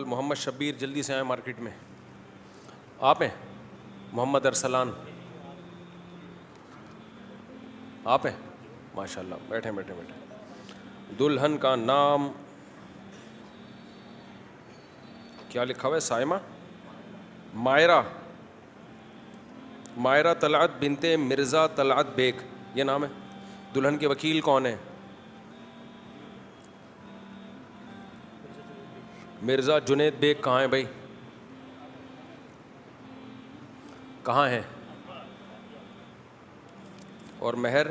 محمد شبیر جلدی سے آئیں مارکیٹ میں. آپ ہیں محمد ارسلان؟ آپ ہیں؟ ماشاء اللہ. بیٹھیں بیٹھیں بیٹھیں. دلہن کا نام کیا لکھا ہوا ہے؟ سائمہ مائرہ. مائرہ طلعت بنت مرزا طلعت بیگ یہ نام ہے. دلہن کے وکیل کون ہیں؟ مرزا جنید بیگ. کہاں ہیں بھائی؟ کہاں ہیں؟ اور مہر؟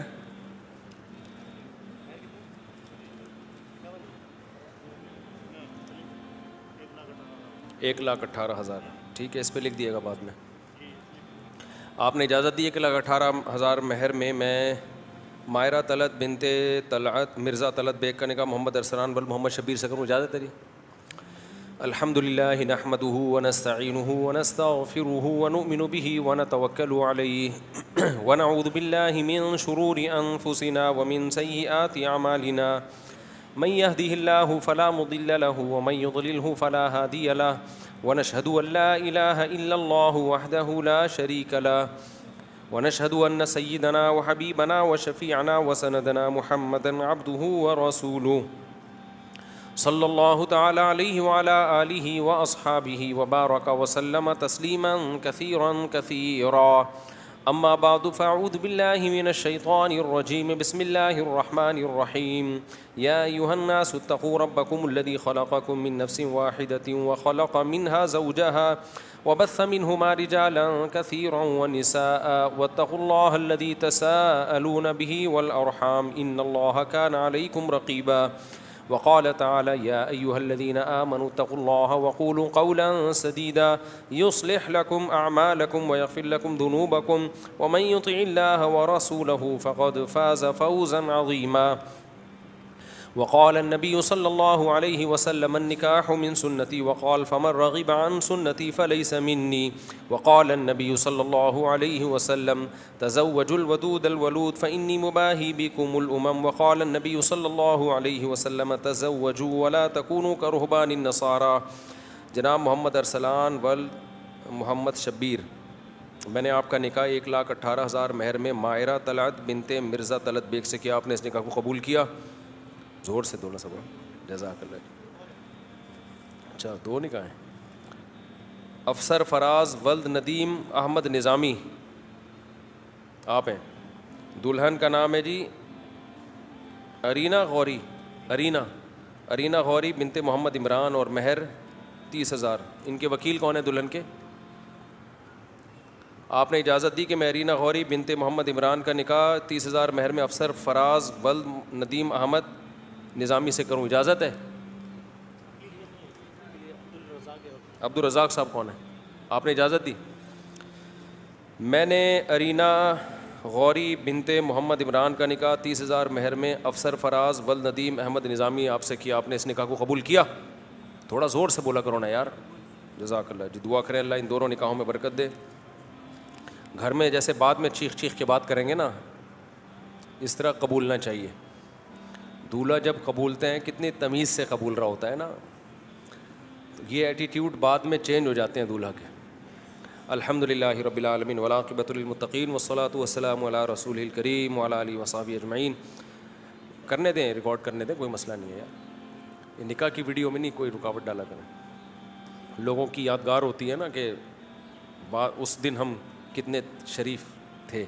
1,18,000. ٹھیک ہے, اس پہ لکھ دیے گا بعد میں. آپ نے اجازت دی ہے کہ 1,18,000 مہر میں مائرہ طلعت بنت طلعت مرزا طلعت بیگ کا نکاح محمد ارسلان بل محمد شبیر سے کروں. اجازت ہے جی؟ الحمد للہ نحمده ونستعینه ونستغفره ونؤمن به ونتوکل علیہ ونعوذ باللہ من شرور انفسنا ومن سیئات اعمالنا من يهده الله فلا مضل له ومن يضلله فلا هادي له ونشهد ان لا اله الا الله وحده لا شريك له ونشهد ان سيدنا وحبيبنا وشفيعنا وسندنا محمدا عبده ورسوله صلی اللہ تعالی علیہ وعلی آلہ واصحابہ وبارک وسلم تسلیما کثیرا کثیرا. اما بعد فاعوذ باللہ من الشیطان الرجیم. بسم اللہ الرحمن الرحیم. یا ایہا الناس اتقوا ربکم الذی خلقکم من نفس واحدۃ وخلق منها زوجها وبث منهما رجالا كثيرا ونساء واتقوا الله الذي تساءلون به والأرحام إن الله كان عليكم رقيبا. وقال تعالى يا أيها الذين آمنوا اتقوا الله وقولوا قولا سديدا يصلح لكم أعمالكم ويغفر لكم ذنوبكم ومن يطع الله ورسوله فقد فاز فوزا عظيما. وقال النبي صلى الله عليه وسلم النكاح من سنتي وقال فمن رغب عن سنتي فليس مني. وقال النبي صلى الله عليه وسلم تزوجوا الودود الولود فإني مباهي بكم الأمم. وقال النبي صلى الله عليه وسلم تزوجوا ولا تكونوا كرهبان النصارى. جناب محمد ارسلان ول محمد شبیر, میں نے آپ کا نکاح 1,18,000 مہر میں مائرہ طلعت بنت مرزا طلعت بیگ سے کیا. آپ نے اس نکاح کو قبول کیا؟ زور سے دونوں سب. جزاک اللہ. اچھا, 2 نکاح ہیں. افسر فراز ولد ندیم احمد نظامی آپ ہیں. دلہن کا نام ہے جی ارینا غوری. ارینا غوری بنت محمد عمران اور مہر 30,000. ان کے وکیل کون ہیں دلہن کے؟ آپ نے اجازت دی کہ میں ارینا غوری بنت محمد عمران کا نکاح 30,000 مہر میں افسر فراز ولد ندیم احمد نظامی سے کروں. اجازت ہے؟ عبدالرزاق صاحب کون ہیں؟ آپ نے اجازت دی. میں نے ارینا غوری بنت محمد عمران کا نکاح 30,000 مہر میں افسر فراز ولد ندیم احمد نظامی آپ سے کیا. آپ نے اس نکاح کو قبول کیا؟ تھوڑا زور سے بولا کرو نا یار. جزاک اللہ جی. دعا کریں اللہ ان دونوں نکاحوں میں برکت دے. گھر میں جیسے بعد میں چیخ چیخ کے بات کریں گے نا, اس طرح قبولنا چاہیے. دولہا جب قبولتے ہیں کتنی تمیز سے قبول رہا ہوتا ہے نا, تو یہ ایٹیٹیوڈ بعد میں چینج ہو جاتے ہیں دولہا کے. الحمد للہ رب العالمین والعاقبۃ للمتقین والصلاۃ والسلام علی رسول الکریم وعلی آلہ وصحبہ اجمعین. کرنے دیں, ریکارڈ کرنے دیں, کوئی مسئلہ نہیں ہے یار. یہ نکاح کی ویڈیو میں نہیں کوئی رکاوٹ ڈالا کریں. لوگوں کی یادگار ہوتی ہے نا کہ اس دن ہم کتنے شریف تھے.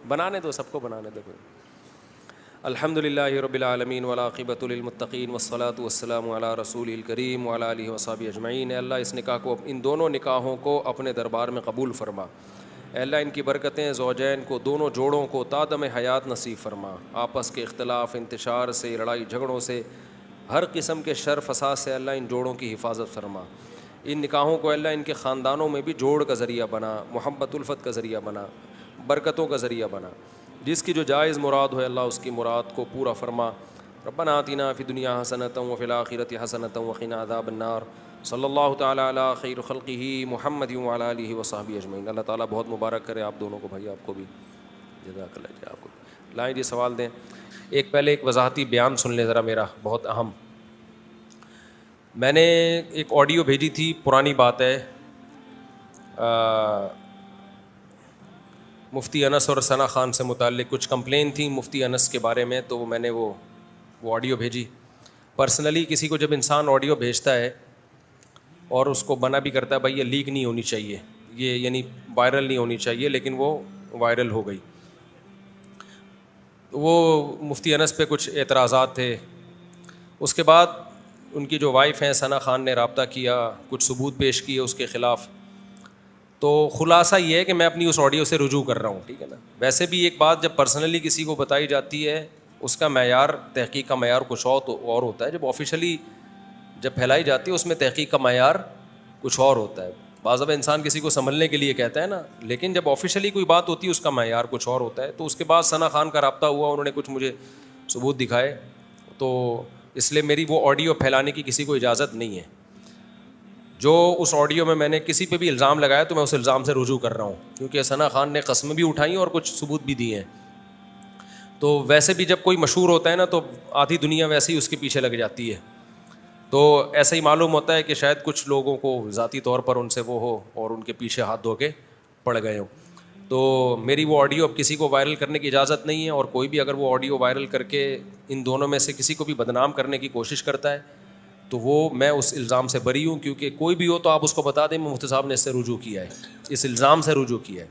بنانے دو, سب کو بنانے دو. الحمد للہ رب العالمین والعاقبۃ للمتقین والصلاۃ والسلام علی رسول الکریم وعلی آلہ وصحبہ اجمعین. اے اللہ اس نکاح کو, ان دونوں نکاحوں کو اپنے دربار میں قبول فرما. اے اللہ ان کی برکتیں زوجین کو, دونوں جوڑوں کو تادم حیات نصیب فرما. آپس کے اختلاف, انتشار سے, لڑائی جھگڑوں سے, ہر قسم کے شر فساد سے اللہ ان جوڑوں کی حفاظت فرما. ان نکاحوں کو اللہ ان کے خاندانوں میں بھی جوڑ کا ذریعہ بنا, محبت الفت کا ذریعہ بنا, برکتوں کا ذریعہ بنا. جس کی جو جائز مراد ہو اللہ اس کی مراد کو پورا فرما. ربنا آتنا فی الدنیا حسنۃ وفی الآخرۃ حسنۃ وقنا عذاب النار. صلی اللہ تعالیٰ علی خیر خلقہ محمد وعلی آلہ وصحبہ اجمعین. اللہ تعالیٰ بہت مبارک کرے آپ دونوں کو بھائی, آپ کو بھی. جزاک اللہ جی. آپ کو لائیں جی سوال دیں. پہلے ایک وضاحتی بیان سن لیں ذرا میرا, بہت اہم. میں نے ایک آڈیو بھیجی تھی، پرانی بات ہے، مفتی انس اور ثنا خان سے متعلق کچھ کمپلین تھیں مفتی انس کے بارے میں، تو میں نے وہ آڈیو بھیجی. پرسنلی کسی کو جب انسان آڈیو بھیجتا ہے اور اس کو بنا بھی کرتا ہے بھائی یہ لیک نہیں ہونی چاہیے، یہ یعنی وائرل نہیں ہونی چاہیے، لیکن وہ وائرل ہو گئی. وہ مفتی انس پہ کچھ اعتراضات تھے. اس کے بعد ان کی جو وائف ہیں ثنا خان نے رابطہ کیا، کچھ ثبوت پیش کیے اس کے خلاف. تو خلاصہ یہ ہے کہ میں اپنی اس آڈیو سے رجوع کر رہا ہوں، ٹھیک ہے نا. ویسے بھی ایک بات جب پرسنلی کسی کو بتائی جاتی ہے اس کا معیار، تحقیق کا معیار کچھ اور ہوتا ہے. جب آفیشلی جب پھیلائی جاتی ہے اس میں تحقیق کا معیار کچھ اور ہوتا ہے. بعض دفعہ انسان کسی کو سنبھلنے کے لیے کہتا ہے نا، لیکن جب آفیشلی کوئی بات ہوتی ہے اس کا معیار کچھ اور ہوتا ہے. تو اس کے بعد ثنا خان کا رابطہ ہوا، انہوں نے کچھ مجھے ثبوت دکھائے، تو اس لیے میری وہ آڈیو پھیلانے کی کسی کو اجازت نہیں ہے. جو اس آڈیو میں نے کسی پہ بھی الزام لگایا تو میں اس الزام سے رجوع کر رہا ہوں، کیونکہ ثنا خان نے قسمیں بھی اٹھائیں اور کچھ ثبوت بھی دیے ہیں. تو ویسے بھی جب کوئی مشہور ہوتا ہے نا تو آدھی دنیا ویسے ہی اس کے پیچھے لگ جاتی ہے. تو ایسا ہی معلوم ہوتا ہے کہ شاید کچھ لوگوں کو ذاتی طور پر ان سے وہ ہو اور ان کے پیچھے ہاتھ دھو کے پڑ گئے ہوں. تو میری وہ آڈیو اب کسی کو وائرل کرنے کی اجازت نہیں ہے، اور کوئی بھی اگر وہ آڈیو وائرل کر کے ان دونوں میں سے کسی کو بھی بدنام کرنے کی کوشش کرتا ہے تو وہ میں اس الزام سے بری ہوں. کیونکہ کوئی بھی ہو تو آپ اس کو بتا دیں میں مفتی صاحب نے اس سے رجوع کیا ہے، اس الزام سے رجوع کیا ہے.